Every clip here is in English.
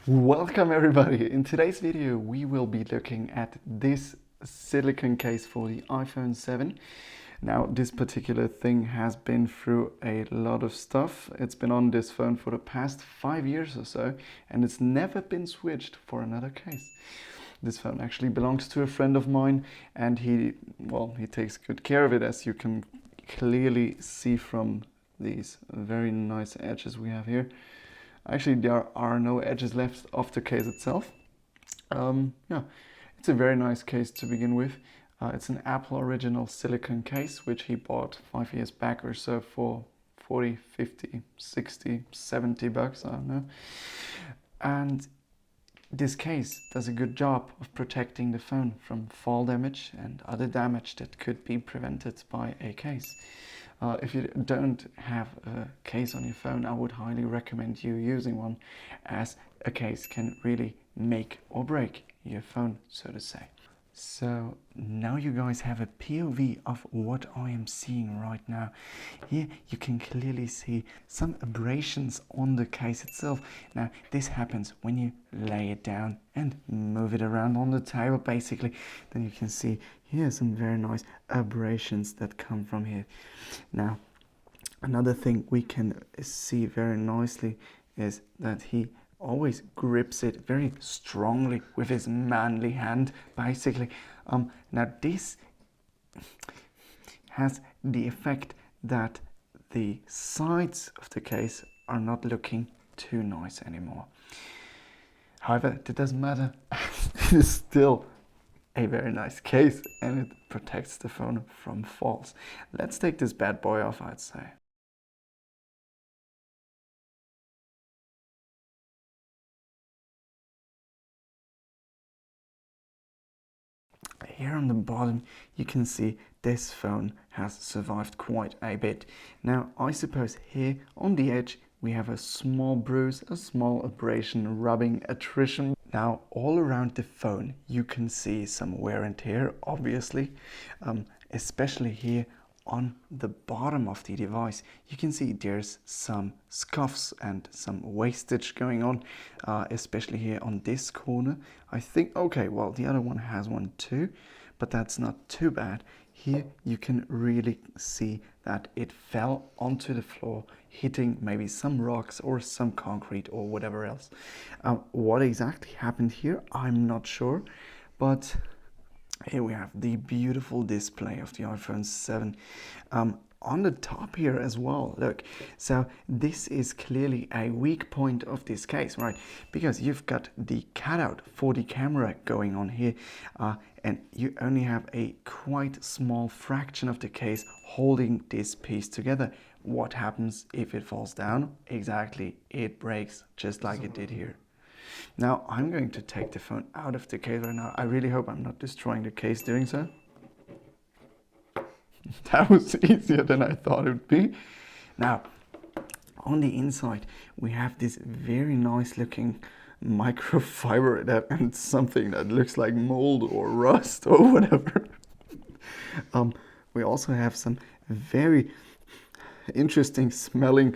Welcome everybody. In today's video we will be looking at this silicone case for the iPhone 7. Now this particular thing has been through a lot of stuff. It's been on this phone for the past 5 years or so, and it's never been switched for another case. This phone actually belongs to a friend of mine, and he takes good care of it, as you can clearly see from these very nice edges we have here. Actually, there are no edges left of the case itself. Yeah, it's a very nice case to begin with. It's an Apple original silicone case, which he bought 5 years back or so for 40, 50, 60, 70 bucks, I don't know. And this case does a good job of protecting the phone from fall damage and other damage that could be prevented by a case. If you don't have a case on your phone, I would highly recommend you using one, as a case can really make or break your phone, so to say. So now you guys have a POV of what I am seeing right now. Here you can clearly see some abrasions on the case itself. Now this happens when you lay it down and move it around on the table basically. Then you can see here some very nice abrasions that come from here. Now another thing we can see very nicely is that he always grips it very strongly with his manly hand, basically. Now this has the effect that the sides of the case are not looking too nice anymore. However, that doesn't matter. It is still a very nice case, and it protects the phone from falls. Let's take this bad boy off, I'd say. Here on the bottom you can see this phone has survived quite a bit. Now I suppose here on the edge we have a small bruise, a small abrasion, rubbing, attrition. Now all around the phone you can see some wear and tear, obviously, especially here on the bottom of the device. You can see there's some scuffs and some wastage going on, especially here on this corner. I think, okay, well, the other one has one too, but that's not too bad. Here you can really see that it fell onto the floor, hitting maybe some rocks or some concrete or whatever else. What exactly happened here, I'm not sure, but here we have the beautiful display of the iPhone 7 on the top here as well. Look, so this is clearly a weak point of this case, right? Because you've got the cutout for the camera going on here, and you only have a quite small fraction of the case holding this piece together. What happens if it falls down? Exactly, it breaks, just like it did here. Now I'm going to take the phone out of the case right now. I really hope I'm not destroying the case doing so. That was easier than I thought it would be. Now on the inside we have this very nice looking microfiber and something that looks like mold or rust or whatever. We also have some very interesting smelling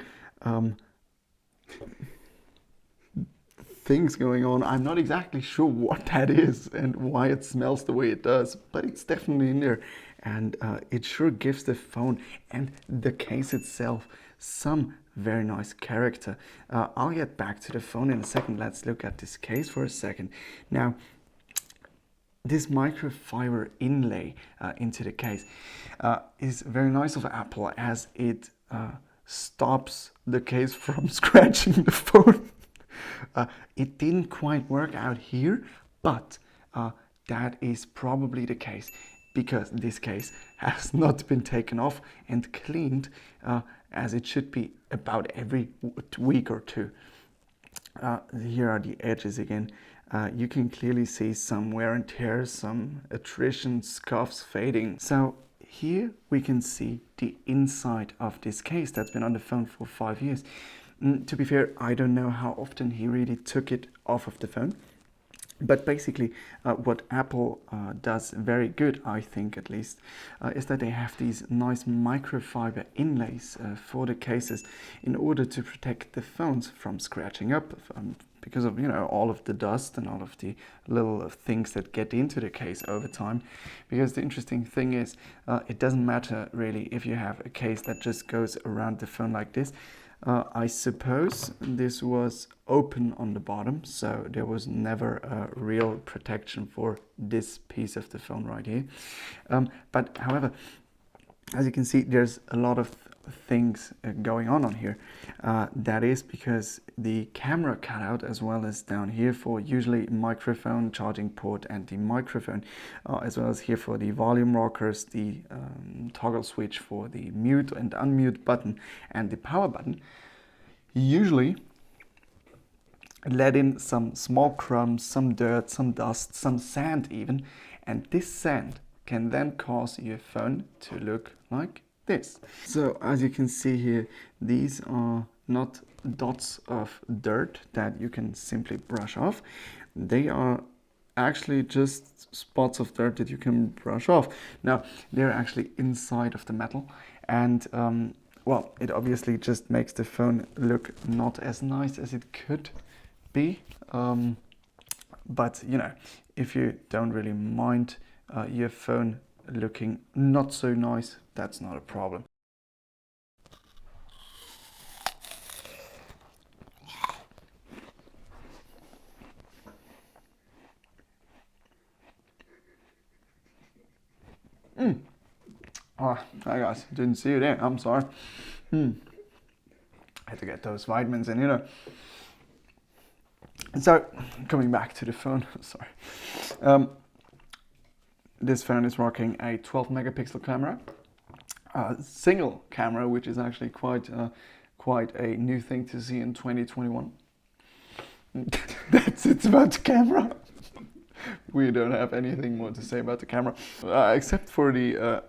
things going on. I'm not exactly sure what that is and why it smells the way it does, but it's definitely in there, and it sure gives the phone and the case itself some very nice character. I'll get back to the phone in a second. Let's look at this case for a second. Now this microfiber inlay into the case is very nice of Apple, as it stops the case from scratching the phone. It didn't quite work out here, but that is probably the case, because this case has not been taken off and cleaned as it should be about every week or two. Here are the edges again. You can clearly see some wear and tear, some attrition, scuffs, fading. So here we can see the inside of this case that's been on the phone for 5 years. To be fair, I don't know how often he really took it off of the phone. But basically, what Apple does very good, I think at least, is that they have these nice microfiber inlays for the cases in order to protect the phones from scratching up, because of, you know, all of the dust and all of the little things that get into the case over time. Because the interesting thing is, it doesn't matter really if you have a case that just goes around the phone like this. I suppose this was open on the bottom, so there was never a real protection for this piece of the phone right here. But however, as you can see, there's a lot of things going on here. That is because the camera cutout, as well as down here for usually microphone, charging port, and the microphone, as well as here for the volume rockers, the toggle switch for the mute and unmute button, and the power button, usually let in some small crumbs, some dirt, some dust, some sand even, and this sand can then cause your phone to look like this. So as you can see here, these are not dots of dirt that you can simply brush off. They are actually just spots of dirt that you can brush off. Now, they're actually inside of the metal, and well, it obviously just makes the phone look not as nice as it could be. But you know, if you don't really mind your phone looking not so nice, that's not a problem. Oh, hi guys, didn't see you there, I'm sorry. Had to get those vitamins in, you know. So, coming back to the phone, sorry. This phone is rocking a 12 megapixel camera, single camera, which is actually quite a new thing to see in 2021. That's it about the camera. We don't have anything more to say about the camera, except for the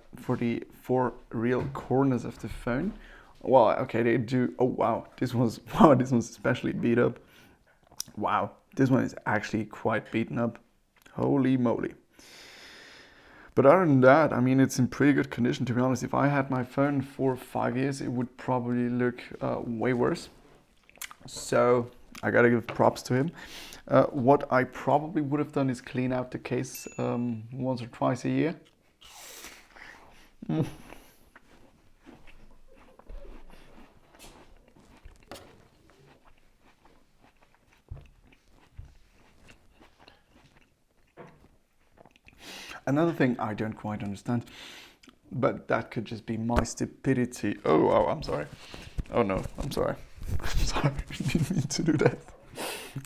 four real corners of the phone. Well, okay, they do. Oh wow, this one's especially beat up. Wow, this one is actually quite beaten up. Holy moly. But other than that, I mean, it's in pretty good condition, to be honest. If I had my phone for 5 years, it would probably look way worse. So I gotta give props to him. What I probably would have done is clean out the case once or twice a year. Another thing I don't quite understand, but that could just be my stupidity. Oh, I'm sorry. Oh no, I'm sorry. I'm sorry, I didn't mean to do that.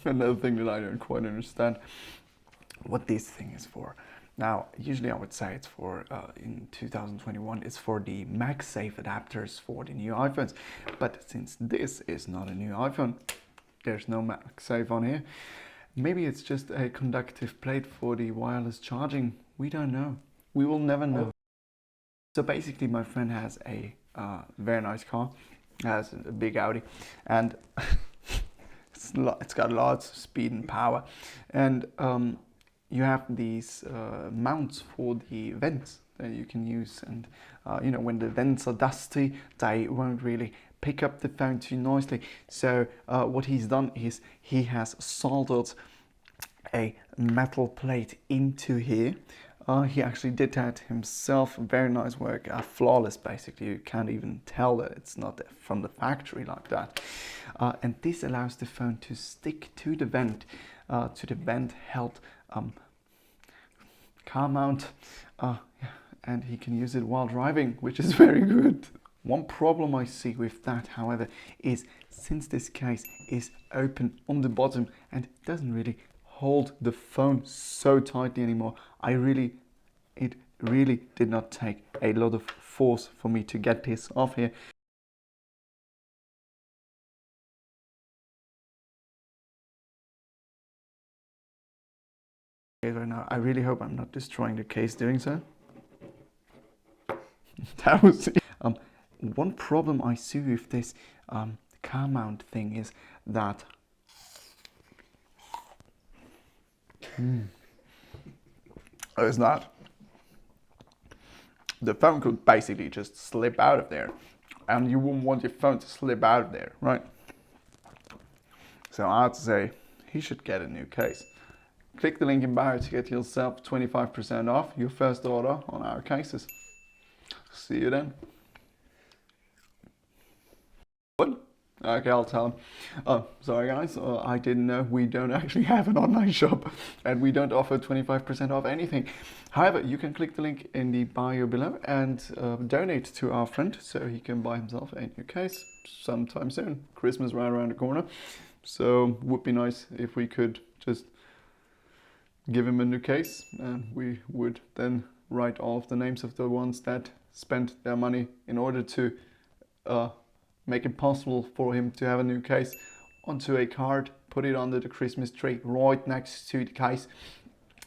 Another thing that I don't quite understand, what this thing is for. Now, usually I would say it's for, in 2021, it's for the MagSafe adapters for the new iPhones. But since this is not a new iPhone, there's no MagSafe on here. Maybe it's just a conductive plate for the wireless charging. We don't know. We will never know. So basically my friend has a very nice car, has a big Audi, and it's got lots of speed and power. And you have these mounts for the vents that you can use, and you know, when the vents are dusty, they won't really pick up the phone too nicely. So what he's done is he has soldered a metal plate into here. He actually did that himself. Very nice work, flawless basically. You can't even tell that it's not from the factory like that. And this allows the phone to stick to the vent held car mount, and he can use it while driving, which is very good. One problem I see with that, however, is since this case is open on the bottom and doesn't really hold the phone so tightly anymore, it really did not take a lot of force for me to get this off here. Right now, I really hope I'm not destroying the case doing so. That was it. One problem I see with this car mount thing is that It's not. The phone could basically just slip out of there, and you wouldn't want your phone to slip out of there, right? So I'd say he should get a new case. Click the link in bio to get yourself 25% off your first order on our cases. See you then. What? Okay, I'll tell him. Oh, sorry guys, I didn't know we don't actually have an online shop and we don't offer 25% off anything. However, you can click the link in the bio below and donate to our friend so he can buy himself a new case sometime soon. Christmas right around the corner. So would be nice if we could just give him a new case, and we would then write all of the names of the ones that spent their money in order to make it possible for him to have a new case onto a card, put it under the Christmas tree right next to the case.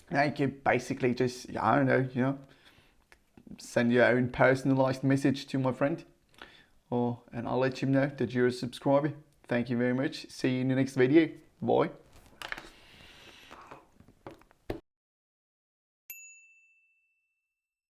Now you can basically just, I don't know, you know, send your own personalized message to my friend, and I'll let him know that you're a subscriber. Thank you very much. See you in the next video. Bye.